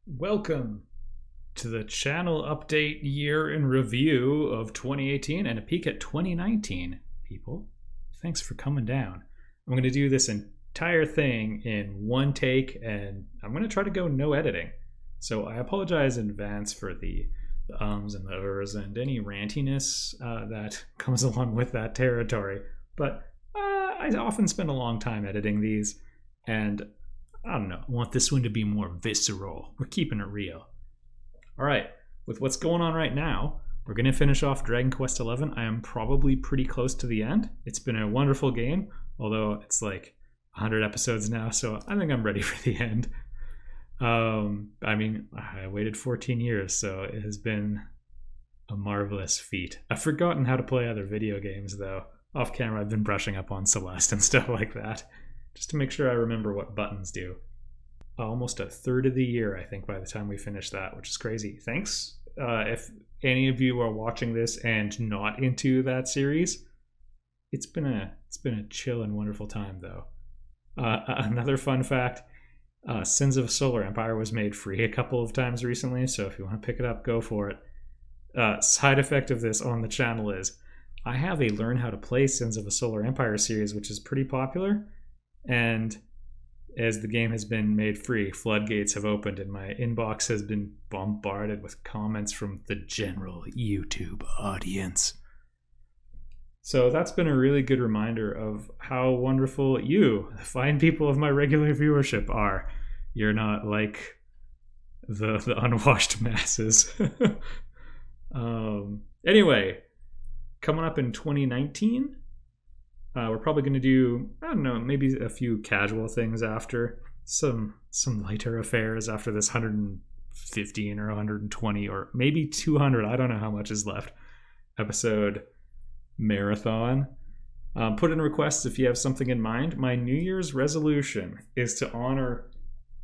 Welcome to the channel update year in review of 2018 and a peek at 2019, people. Thanks for coming down. I'm going to do this entire thing in one take, and I'm going to try to go no editing. So I apologize in advance for the ums and the ers and any rantiness that comes along with that territory. But I often spend a long time editing these, and I don't know, I want this one to be more visceral. We're keeping it real. All right, with what's going on right now, we're going to finish off Dragon Quest XI. I am probably pretty close to the end. It's been a wonderful game, although it's like 100 episodes now, so I think I'm ready for the end. I mean, I waited 14 years, so it has been a marvelous feat. I've forgotten how to play other video games, though. Off camera, I've been brushing up on Celeste and stuff like that, just to make sure I remember what buttons do. Almost a third of the year, I think, by the time we finish that, which is crazy. Thanks. If any of you are watching this and not into that series, it's been a chill and wonderful time, though. Another fun fact, Sins of Solar Empire was made free a couple of times recently, so if you want to pick it up, go for it. Side effect of this on the channel is I have a Learn How to Play Sins of a Solar Empire series, which is pretty popular, and as the game has been made free, floodgates have opened and my inbox has been bombarded with comments from the general YouTube audience. So that's been a really good reminder of how wonderful you, the fine people of my regular viewership, are. You're not like the unwashed masses. Anyway, coming up in 2019, we're probably going to do, I don't know, maybe a few casual things after, some lighter affairs after this 115 or 120 or maybe 200, I don't know how much is left, episode marathon. Put in requests if you have something in mind. My New Year's resolution is to honor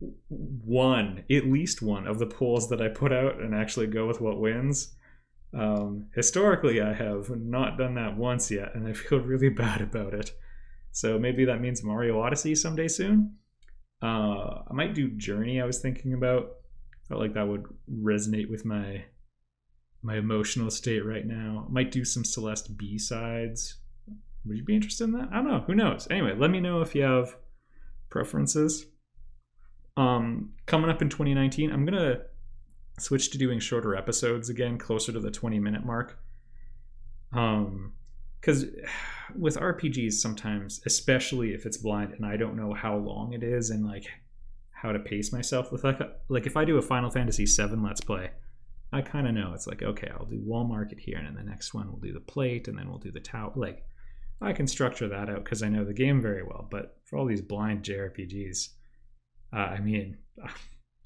at least one of the polls that I put out and actually go with what wins. Historically, I have not done that once yet, and I feel really bad about it. So maybe that means Mario Odyssey someday soon. I might do Journey. I was thinking about. Felt like that would resonate with my emotional state right now. I might do some Celeste B-sides. Would you be interested in that? I don't know. Who knows? Anyway, let me know if you have preferences. Coming up in 2019, I'm gonna switch to doing shorter episodes again, closer to the 20-minute mark. Because with RPGs sometimes, especially if it's blind and I don't know how long it is and like how to pace myself with like if I do a Final Fantasy VII Let's Play, I kind of know it's like, okay, I'll do Wall Market here, and then the next one we'll do the plate, and then we'll do the tower. Like, I can structure that out because I know the game very well. But for all these blind JRPGs, I mean,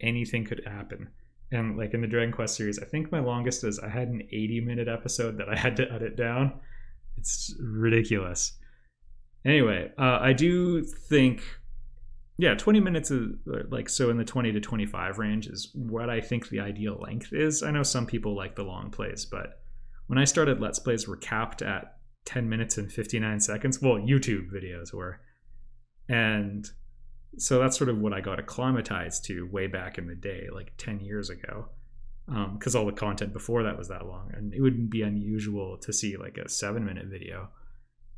anything could happen. And like in the Dragon Quest series, I think my longest is I had an 80-minute episode that I had to edit down. It's ridiculous. Anyway, I do think, yeah, 20 minutes is like, so in the 20 to 25 range is what I think the ideal length is. I know some people like the long plays, but when I started Let's Plays were capped at 10 minutes and 59 seconds. Well, YouTube videos were. And so that's sort of what I got acclimatized to way back in the day, like 10 years ago, because all the content before that was that long. And it wouldn't be unusual to see like a 7-minute video,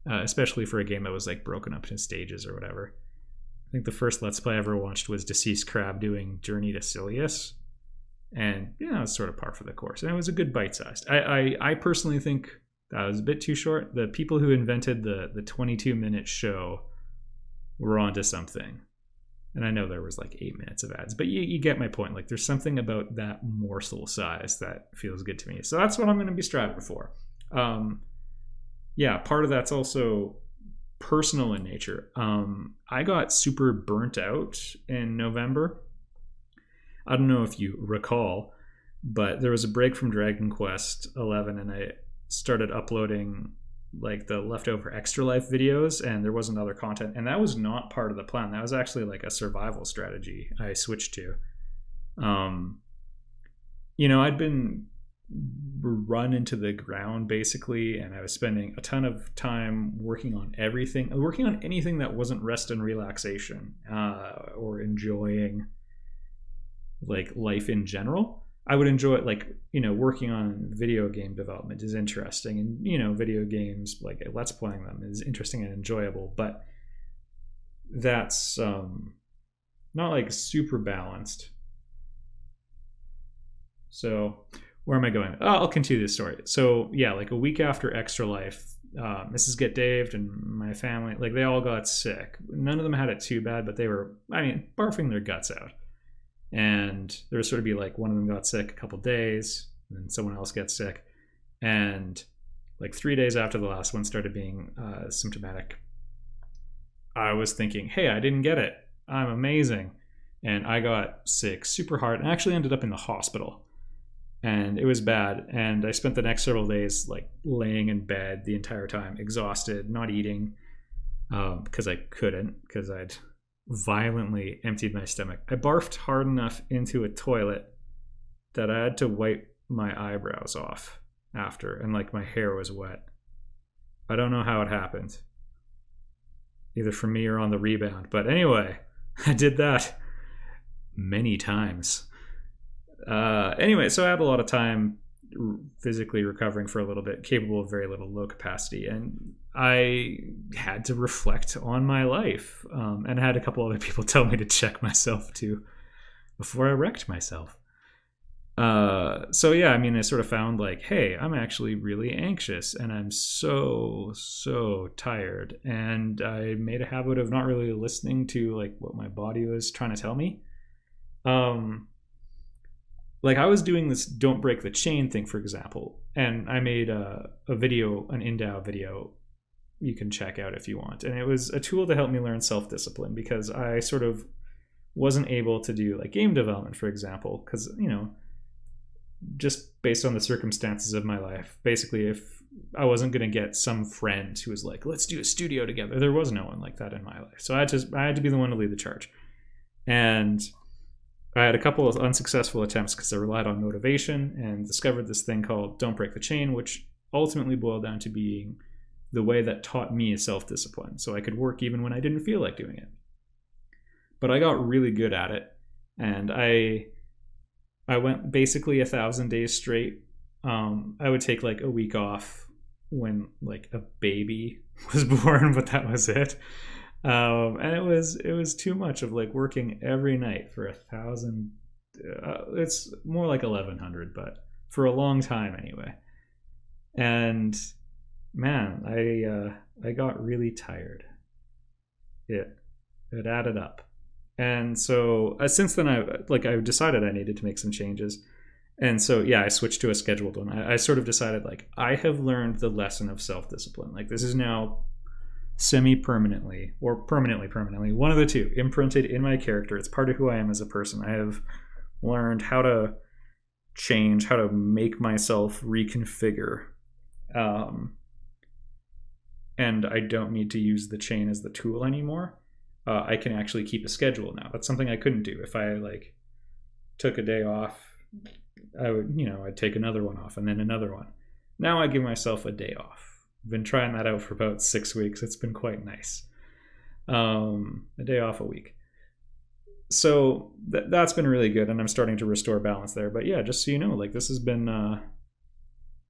especially for a game that was like broken up into stages or whatever. I think the first Let's Play I ever watched was Deceased Crab doing Journey to Silius. And, you know, it's sort of par for the course. And it was a good bite-sized. I personally think that was a bit too short. The people who invented the 22-minute show were onto something. And I know there was like 8 minutes of ads, but you get my point. Like, there's something about that morsel size that feels good to me. So that's what I'm going to be striving for. Yeah, part of that's also personal in nature. I got super burnt out in November. I don't know if you recall, but there was a break from Dragon Quest XI, and I started uploading like the leftover Extra Life videos, and there wasn't other content, and that was not part of the plan. That was actually like a survival strategy I switched to. You know, I'd been run into the ground basically, and I was spending a ton of time working on anything that wasn't rest and relaxation, or enjoying like life in general. I would enjoy it, like, you know, working on video game development is interesting, and, you know, video games, like let's playing them is interesting and enjoyable, but that's not like super balanced. So where am I going? Oh, I'll continue this story. So yeah, like a week after Extra Life, Mrs. Get Daved and my family, like they all got sick. None of them had it too bad, but they were, I mean, barfing their guts out. And there would sort of be like one of them got sick a couple days, and then someone else gets sick. And like 3 days after the last one started being symptomatic, I was thinking, hey, I didn't get it. I'm amazing. And I got sick super hard and actually ended up in the hospital. And it was bad. And I spent the next several days like laying in bed the entire time, exhausted, not eating, because I couldn't, because I'd violently emptied my stomach. I barfed hard enough into a toilet that I had to wipe my eyebrows off after, and like my hair was wet. I don't know how it happened, either from me or on the rebound, but anyway, I did that many times. Anyway, so I had a lot of time physically recovering for a little bit, capable of very little low capacity, and I had to reflect on my life, and I had a couple other people tell me to check myself too before I wrecked myself. So yeah, I mean, I sort of found like, hey, I'm actually really anxious and I'm so tired, and I made a habit of not really listening to like what my body was trying to tell me. Like I was doing this don't break the chain thing, for example, and I made a video, an InDAO video you can check out if you want. And it was a tool to help me learn self-discipline, because I sort of wasn't able to do like game development, for example, because, you know, just based on the circumstances of my life, basically if I wasn't going to get some friend who was like, let's do a studio together, there was no one like that in my life. So I had to be the one to lead the charge. And I had a couple of unsuccessful attempts because I relied on motivation, and discovered this thing called Don't Break the Chain, which ultimately boiled down to being the way that taught me self-discipline, so I could work even when I didn't feel like doing it. But I got really good at it, and I went basically 1,000 days straight. I would take like a week off when like a baby was born, but that was it. And it was too much of like working every night for 1,000. It's more like 1,100, but for a long time anyway. And man, I got really tired. It added up. And so since then I decided I needed to make some changes. And so yeah, I switched to a scheduled one. I sort of decided like I have learned the lesson of self-discipline. Like this is now semi-permanently or permanently, one of the two, imprinted in my character. It's part of who I am as a person. I have learned how to change, how to make myself reconfigure. And I don't need to use the chain as the tool anymore. I can actually keep a schedule now. That's something I couldn't do. If I like took a day off, I would, you know, I'd take another one off and then another one. Now I give myself a day off. I've been trying that out for about 6 weeks. It's been quite nice. A day off a week. So that's been really good, and I'm starting to restore balance there. But yeah, just so you know, like this has been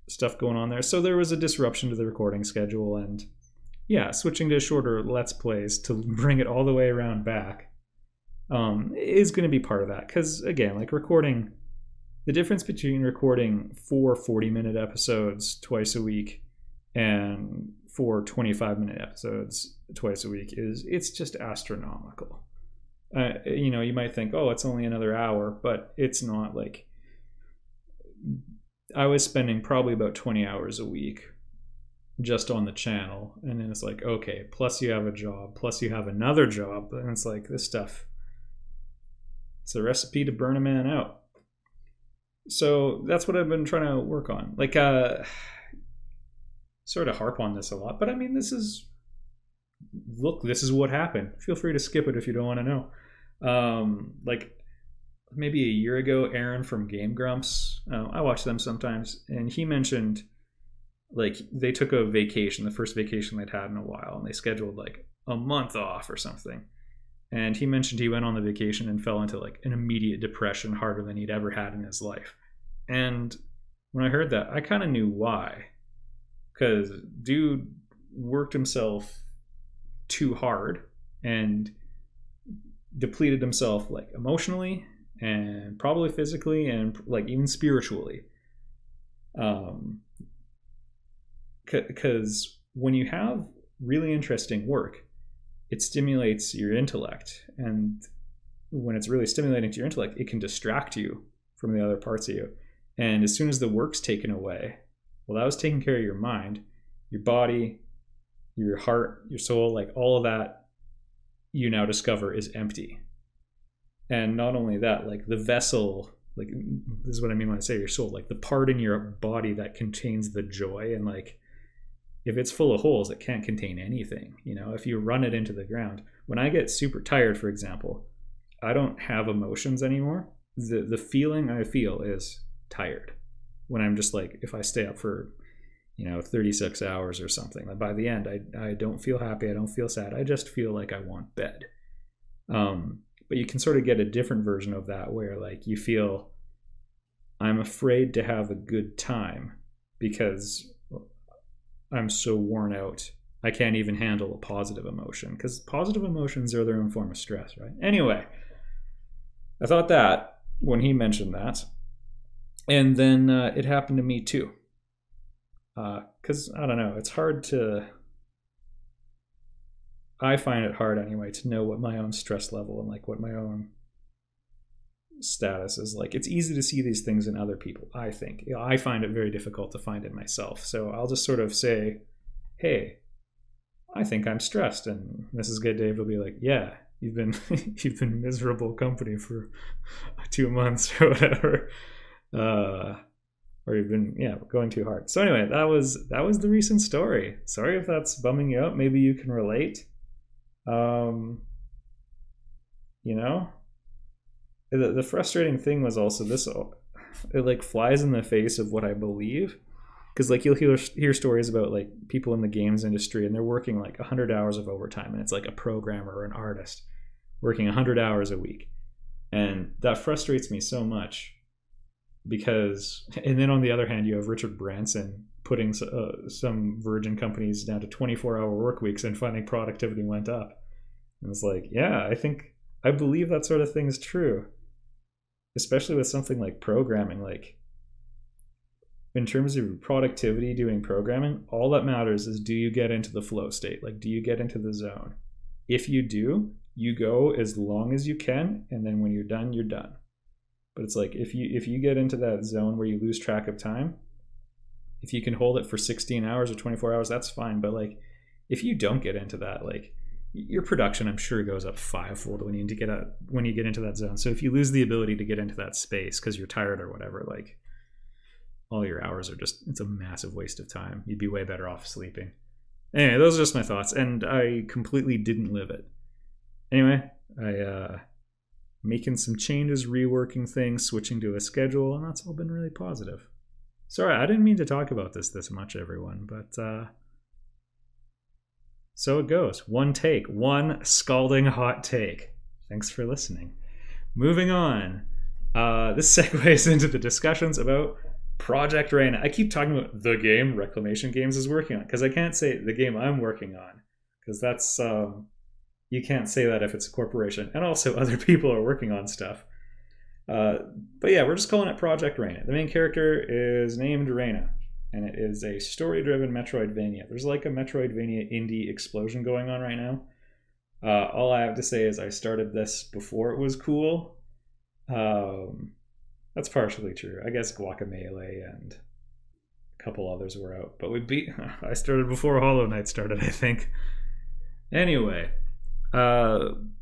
stuff going on there. So there was a disruption to the recording schedule, and yeah, switching to shorter Let's Plays to bring it all the way around back is going to be part of that. Because again, like recording, the difference between recording 4 40-minute episodes twice a week and 4 25-minute episodes twice a week it's just astronomical. You know, you might think, oh, it's only another hour, but it's not. Like I was spending probably about 20 hours a week just on the channel, and then it's like, okay, plus you have a job, plus you have another job, and it's like this stuff, it's a recipe to burn a man out. So that's what I've been trying to work on. Like sort of harp on this a lot, but I mean, this is what happened. Feel free to skip it if you don't want to know. Like maybe a year ago, Aaron from Game Grumps, I watch them sometimes, and he mentioned like they took a vacation, the first vacation they'd had in a while, and they scheduled like a month off or something. And he mentioned he went on the vacation and fell into like an immediate depression harder than he'd ever had in his life. And when I heard that, I kind of knew why. Because dude worked himself too hard and depleted himself like emotionally and probably physically and like even spiritually. Because when you have really interesting work, it stimulates your intellect, and when it's really stimulating to your intellect, it can distract you from the other parts of you. And as soon as the work's taken away, well, that was taking care of your mind, your body, your heart, your soul, like all of that you now discover is empty. And not only that, like the vessel, like this is what I mean when I say your soul, like the part in your body that contains the joy, and like if it's full of holes, it can't contain anything. You know, if you run it into the ground. When I get super tired, for example, I don't have emotions anymore. The feeling I feel is tired. When I'm just like, if I stay up for, 36 hours or something, by the end, I don't feel happy. I don't feel sad. I just feel like I want bed. But you can sort of get a different version of that where like you feel, I'm afraid to have a good time because I'm so worn out. I can't even handle a positive emotion, because positive emotions are their own form of stress, right? Anyway, I thought that when he mentioned that, and then it happened to me too. Because I don't know, it's hard to, I find it hard anyway to know what my own stress level and like what my own status is like. It's easy to see these things in other people, I think. I find it very difficult to find in myself. So I'll just sort of say, hey, I think I'm stressed. And Mrs. Good Dave will be like, yeah, you've been you've been miserable company for 2 months or whatever. Or you've been going too hard. So anyway, that was the recent story. Sorry if that's bumming you out. Maybe you can relate. The frustrating thing was also this, it like flies in the face of what I believe, because like you'll hear stories about like people in the games industry and they're working like 100 hours of overtime, and it's like a programmer or an artist working 100 hours a week, and that frustrates me so much. Because, and then on the other hand, you have Richard Branson putting some Virgin companies down to 24-hour work weeks and finding productivity went up. And it's like, yeah, I believe that sort of thing is true. Especially with something like programming. Like, in terms of productivity doing programming, all that matters is, do you get into the flow state? Like, do you get into the zone? If you do, you go as long as you can, and then when you're done, you're done. But it's like, if you get into that zone where you lose track of time, if you can hold it for 16 hours or 24 hours, that's fine. But like, if you don't get into that, like, your production, I'm sure, goes up fivefold when you get into that zone. So if you lose the ability to get into that space because you're tired or whatever, like, all your hours are just, it's a massive waste of time. You'd be way better off sleeping. Anyway, those are just my thoughts, and I completely didn't live it. Anyway, making some changes, reworking things, switching to a schedule, and that's all been really positive. Sorry, I didn't mean to talk about this much, everyone, but so it goes. One scalding hot take. Thanks for listening. Moving on. This segues into the discussions about Project Reyna. I keep talking about the game Reclamation Games is working on, because I can't say the game I'm working on, because that's you can't say that if it's a corporation, and also other people are working on stuff. But yeah, we're just calling it Project Reyna. The main character is named Reyna, and it is a story-driven Metroidvania. There's like a Metroidvania indie explosion going on right now. All I have to say is I started this before it was cool. That's partially true. I guess Guacamelee and a couple others were out, but I started before Hollow Knight started, I think. Anyway,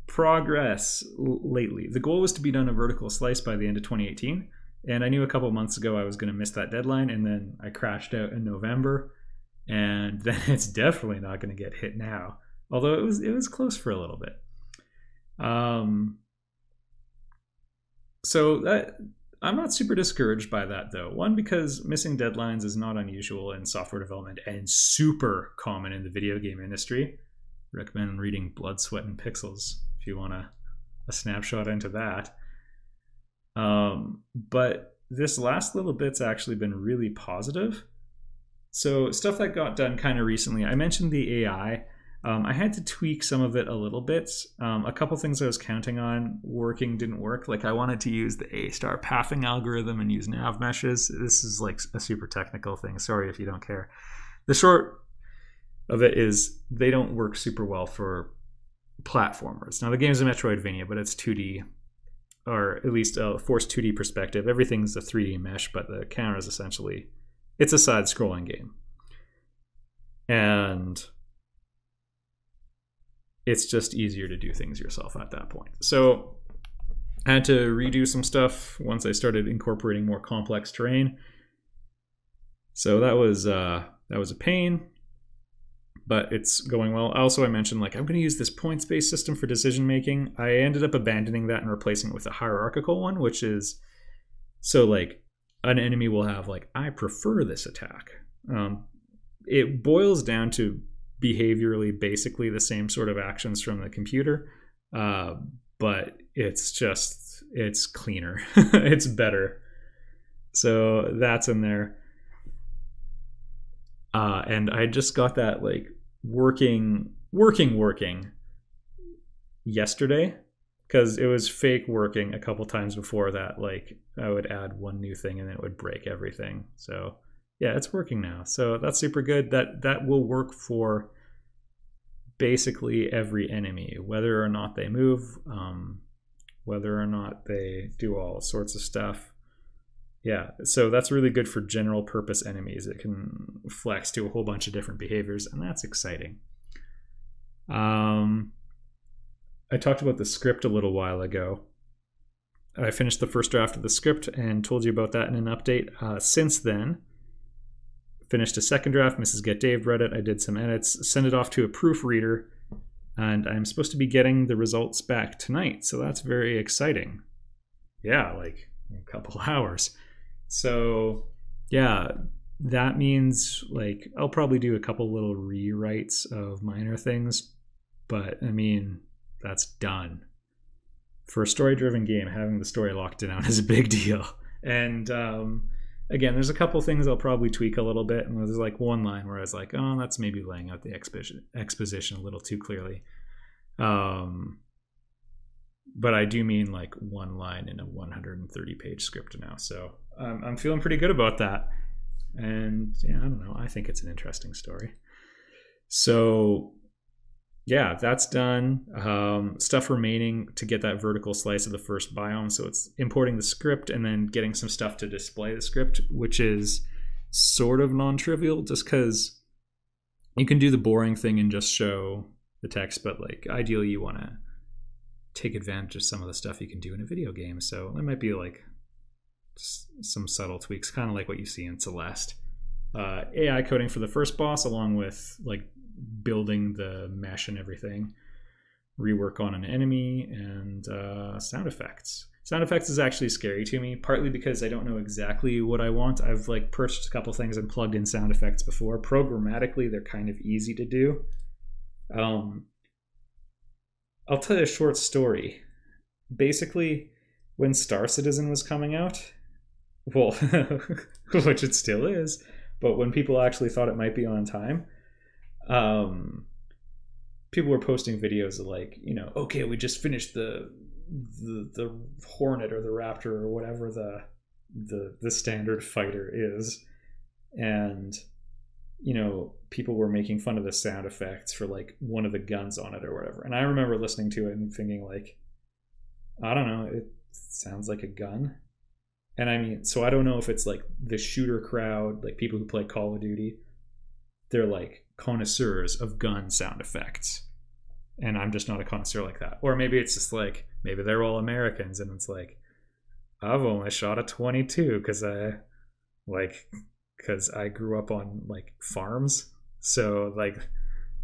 progress lately. The goal was to be done a vertical slice by the end of 2018, and I knew a couple months ago I was going to miss that deadline, and then I crashed out in November, and then it's definitely not going to get hit now. Although it was close for a little bit. So that I'm not super discouraged by that, though. One, because missing deadlines is not unusual in software development and super common in the video game industry. Recommend reading Blood, Sweat, and Pixels if you want a snapshot into that. But this last little bit's actually been really positive. So stuff that got done kind of recently, I mentioned the AI. I had to tweak some of it a little bit. A couple things I was counting on working didn't work. Like I wanted to use the A-star pathing algorithm and use nav meshes. This is like a super technical thing. Sorry if you don't care. The short of it is they don't work super well for platformers. Now the game's a Metroidvania, but it's 2D, or at least a forced 2D perspective. Everything's a 3D mesh, but the camera is essentially, it's a side-scrolling game. And it's just easier to do things yourself at that point. So I had to redo some stuff once I started incorporating more complex terrain. So that was a pain, but it's going well. Also, I mentioned like I'm going to use this points-based system for decision making. I ended up abandoning that and replacing it with a hierarchical one, which is so like an enemy will have like I prefer this attack. It boils down to behaviorally basically the same sort of actions from the computer, but it's cleaner. It's better. So that's in there. And I just got that like working yesterday, because it was fake working a couple times before that. Like I would add one new thing and then it would break everything. So yeah, it's working now. So that's super good. That will work for basically every enemy, whether or not they move, whether or not they do all sorts of stuff. Yeah, so that's really good for general purpose enemies. It can flex to a whole bunch of different behaviors, and that's exciting. I talked about the script a little while ago. I finished the first draft of the script and told you about that in an update. Since then, finished a second draft. Mrs. Get Dave read it. I did some edits, sent it off to a proofreader, and I'm supposed to be getting the results back tonight. So that's very exciting. Yeah, like a couple hours. So yeah, that means like I'll probably do a couple little rewrites of minor things, but I mean, that's done. For a story-driven game, having the story locked down is a big deal. And again, there's a couple things I'll probably tweak a little bit, and there's like one line where I was like, oh, that's maybe laying out the exposition a little too clearly. But I do mean like one line in a 130-page script now. So I'm feeling pretty good about that. And yeah, I don't know. I think it's an interesting story. So yeah, that's done. Stuff remaining to get that vertical slice of the first biome. So it's importing the script and then getting some stuff to display the script, which is sort of non-trivial just because you can do the boring thing and just show the text. But like ideally you want to take advantage of some of the stuff you can do in a video game. So there might be like some subtle tweaks, kind of like what you see in Celeste. AI coding for the first boss, along with like building the mesh and everything. Rework on an enemy, and sound effects. Sound effects is actually scary to me, partly because I don't know exactly what I want. I've like purchased a couple things and plugged in sound effects before. Programmatically, they're kind of easy to do. I'll tell you a short story. Basically, when Star Citizen was coming out, well, which it still is, but when people actually thought it might be on time, people were posting videos of like, you know, okay, we just finished the Hornet or the Raptor or whatever the standard fighter is, and you know, people were making fun of the sound effects for like one of the guns on it or whatever. And I remember listening to it and thinking like, I don't know, it sounds like a gun. And I mean, so I don't know if it's like the shooter crowd, like people who play Call of Duty, they're like connoisseurs of gun sound effects. And I'm just not a connoisseur like that. Or maybe it's just like, maybe they're all Americans and it's like, I've only shot a 22 because I grew up on like farms. So like,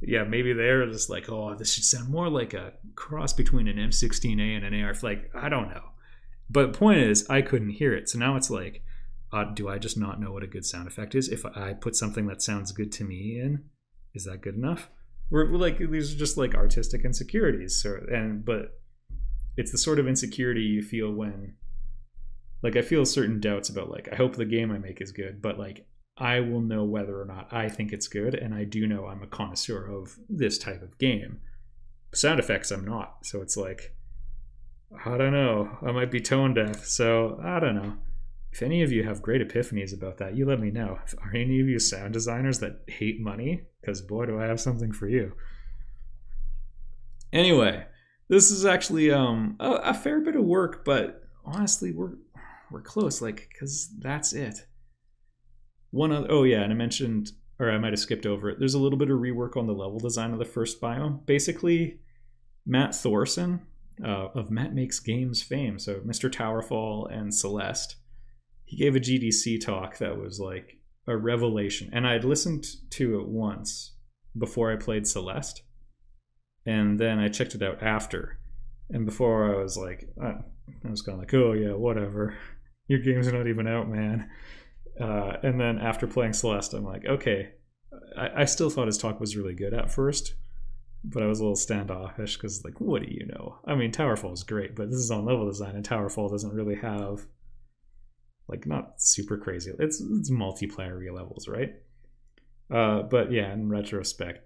yeah, maybe they're just like, oh, this should sound more like a cross between an M16A and an AR. Like, I don't know. But the point is, I couldn't hear it. So now it's like, do I just not know what a good sound effect is? If I put something that sounds good to me in, is that good enough? we're like, these are just like artistic insecurities. So, but it's the sort of insecurity you feel when, like, I feel certain doubts about, like, I hope the game I make is good, but like, I will know whether or not I think it's good, and I do know I'm a connoisseur of this type of game. Sound effects, I'm not. So it's like, I don't know. I might be tone deaf, so I don't know. If any of you have great epiphanies about that, you let me know. Are any of you sound designers that hate money? Because boy, do I have something for you. Anyway, this is actually a fair bit of work, but honestly, we're close. Like, because that's it. One other, oh yeah, and I mentioned, or I might have skipped over it. There's a little bit of rework on the level design of the first biome. Basically, Matt Thorson of Matt Makes Games fame, so Mr. Towerfall and Celeste, he gave a GDC talk that was like a revelation. And I'd listened to it once before I played Celeste, and then I checked it out after. And before I was like, I was kind of like, oh yeah, whatever. Your game's not even out, man. And then after playing Celeste, I'm like, okay. I still thought his talk was really good at first, but I was a little standoffish because, like, what do you know? I mean, Towerfall is great, but this is on level design, and Towerfall doesn't really have, like, not super crazy. It's multiplayer levels, right? But yeah, in retrospect,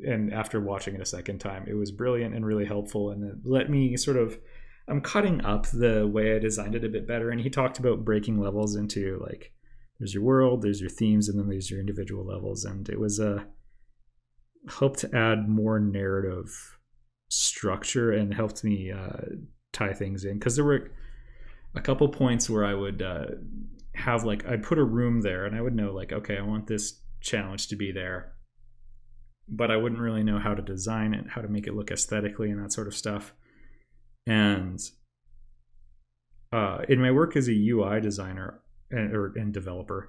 and after watching it a second time, it was brilliant and really helpful, and it let me sort of, I'm cutting up the way I designed it a bit better. And he talked about breaking levels into, like, there's your world, there's your themes, and then there's your individual levels. And it was helped to add more narrative structure and helped me tie things in. Because there were a couple points where I would have, like, I'd put a room there and I would know, like, okay, I want this challenge to be there, but I wouldn't really know how to design it, how to make it look aesthetically and that sort of stuff. And in my work as a UI designer and developer,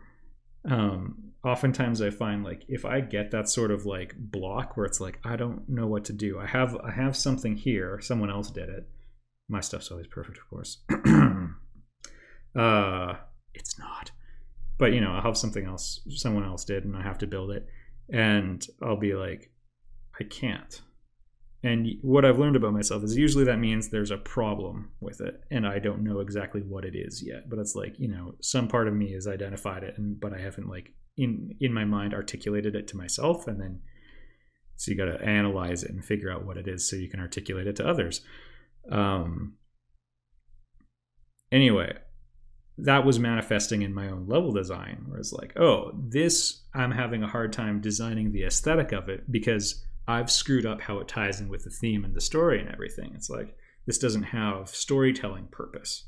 oftentimes I find, like, if I get that sort of like block where it's like, I don't know what to do, I have something here, someone else did it, my stuff's always perfect, of course. It's not, but you know, I'll have something else someone else did and I have to build it, and I'll be like, I can't. And what I've learned about myself is usually that means there's a problem with it and I don't know exactly what it is yet, but it's like, you know, some part of me has identified it, but I haven't, like, in my mind articulated it to myself. And then so you got to analyze it and figure out what it is so you can articulate it to others. Anyway, that was manifesting in my own level design, where it's like, oh, this, I'm having a hard time designing the aesthetic of it because I've screwed up how it ties in with the theme and the story and everything. It's like, this doesn't have storytelling purpose,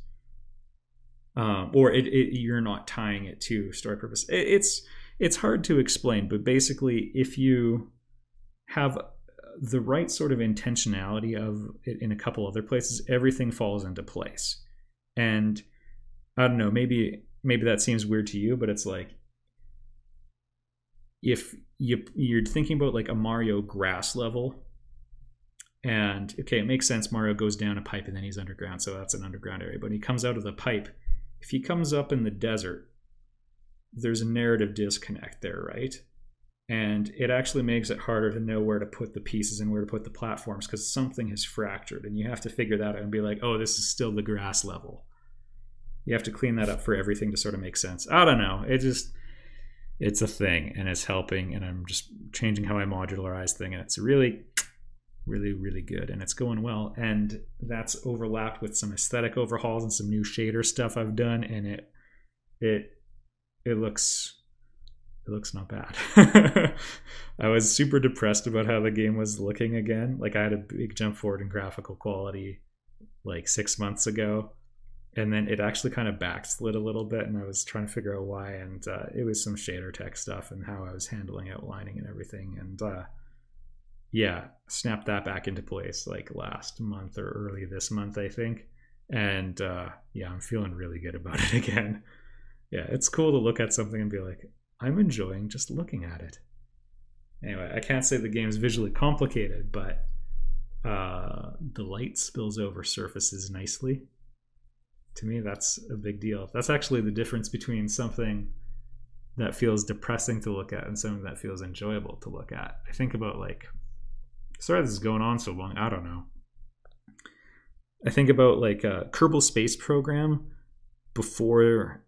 or you're not tying it to story purpose. It's hard to explain, but basically, if you have the right sort of intentionality of it in a couple other places, everything falls into place. And I don't know, maybe that seems weird to you, but it's like, if you're thinking about like a Mario grass level, and okay, it makes sense, Mario goes down a pipe and then he's underground, so that's an underground area. But when he comes out of the pipe, if he comes up in the desert, there's a narrative disconnect there, right? And it actually makes it harder to know where to put the pieces and where to put the platforms, because something has fractured and you have to figure that out and be like, oh, this is still the grass level. You have to clean that up for everything to sort of make sense. I don't know, it's a thing, and it's helping, and I'm just changing how I modularize things, and it's really, really, really good, and it's going well. And that's overlapped with some aesthetic overhauls and some new shader stuff I've done, and it looks not bad. I was super depressed about how the game was looking again. Like, I had a big jump forward in graphical quality like 6 months ago, and then it actually kind of backslid a little bit, and I was trying to figure out why, and it was some shader tech stuff and how I was handling outlining and everything, and yeah, snapped that back into place like last month or early this month, I think. And yeah, I'm feeling really good about it again. Yeah, it's cool to look at something and be like, I'm enjoying just looking at it. Anyway, I can't say the game's visually complicated, but the light spills over surfaces nicely. To me, that's a big deal. That's actually the difference between something that feels depressing to look at and something that feels enjoyable to look at. I think about, like, sorry this is going on so long. I don't know. I think about like Kerbal Space Program before,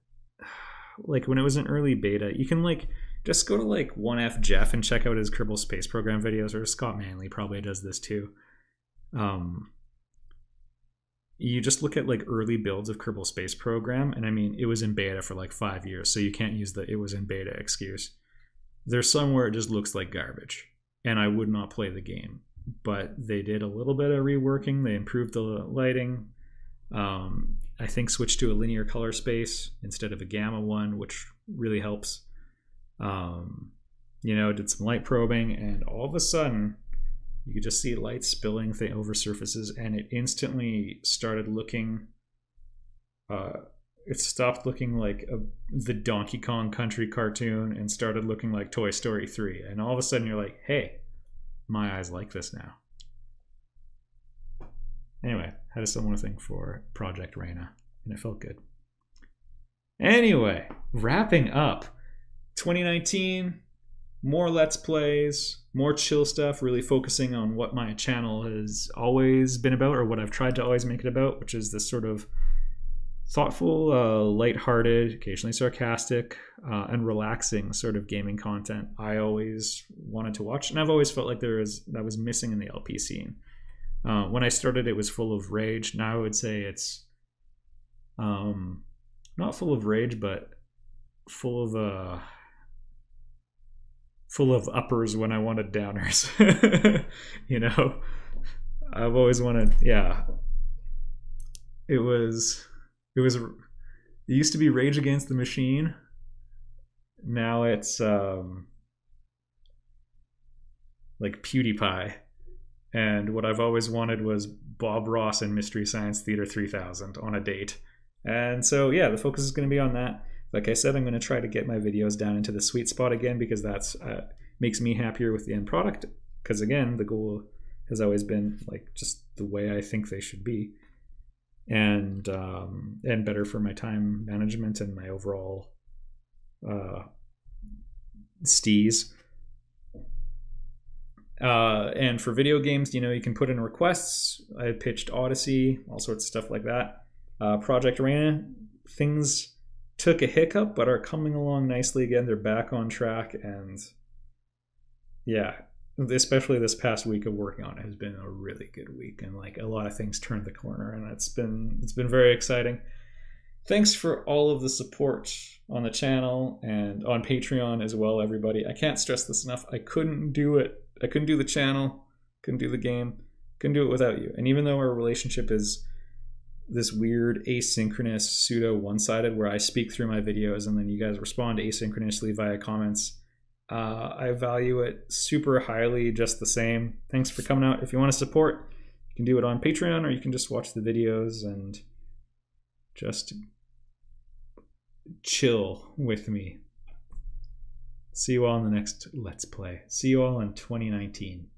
like when it was an early beta. You can like just go to like 1F Jeff and check out his Kerbal Space Program videos, or Scott Manley probably does this too. You just look at like early builds of Kerbal Space Program, and I mean, it was in beta for like 5 years, so you can't use the "it was in beta" excuse. There's some where it just looks like garbage, and I would not play the game. But they did a little bit of reworking. They improved the lighting. I think switched to a linear color space instead of a gamma one, which really helps. Did some light probing, and all of a sudden you could just see light spilling over surfaces, and it instantly started looking it stopped looking like the Donkey Kong Country cartoon and started looking like Toy Story 3. And all of a sudden you're like, hey, my eyes like this now. Anyway, had a similar thing for Project Reyna, and it felt good. Anyway, wrapping up 2019, more Let's Plays, more chill stuff, really focusing on what my channel has always been about, or what I've tried to always make it about, which is this sort of thoughtful, lighthearted, occasionally sarcastic, and relaxing sort of gaming content I always wanted to watch. And I've always felt like that was missing in the LP scene. When I started, it was full of rage. Now I would say it's not full of rage, but full of uppers when I wanted downers. I've always wanted, it used to be Rage Against the Machine. Now it's like PewDiePie. And what I've always wanted was Bob Ross and Mystery Science Theater 3000 on a date. And so, the focus is going to be on that. Like I said, I'm going to try to get my videos down into the sweet spot again, because that's makes me happier with the end product. Because again, the goal has always been like just the way I think they should be, and better for my time management and my overall steez. And for video games, you can put in requests. I pitched Odyssey, all sorts of stuff like that. Project Reyna, things took a hiccup, but are coming along nicely again. They're back on track, and especially this past week of working on it has been a really good week, and like a lot of things turned the corner, and it's been very exciting. Thanks for all of the support on the channel and on Patreon as well, everybody. I can't stress this enough. I couldn't do it. I couldn't do the channel, couldn't do the game, couldn't do it without you. And even though our relationship is this weird asynchronous pseudo one-sided where I speak through my videos and then you guys respond asynchronously via comments, I value it super highly just the same. Thanks for coming out. If you want to support, you can do it on Patreon, or you can just watch the videos and just chill with me. See you all in the next Let's Play. See you all in 2019.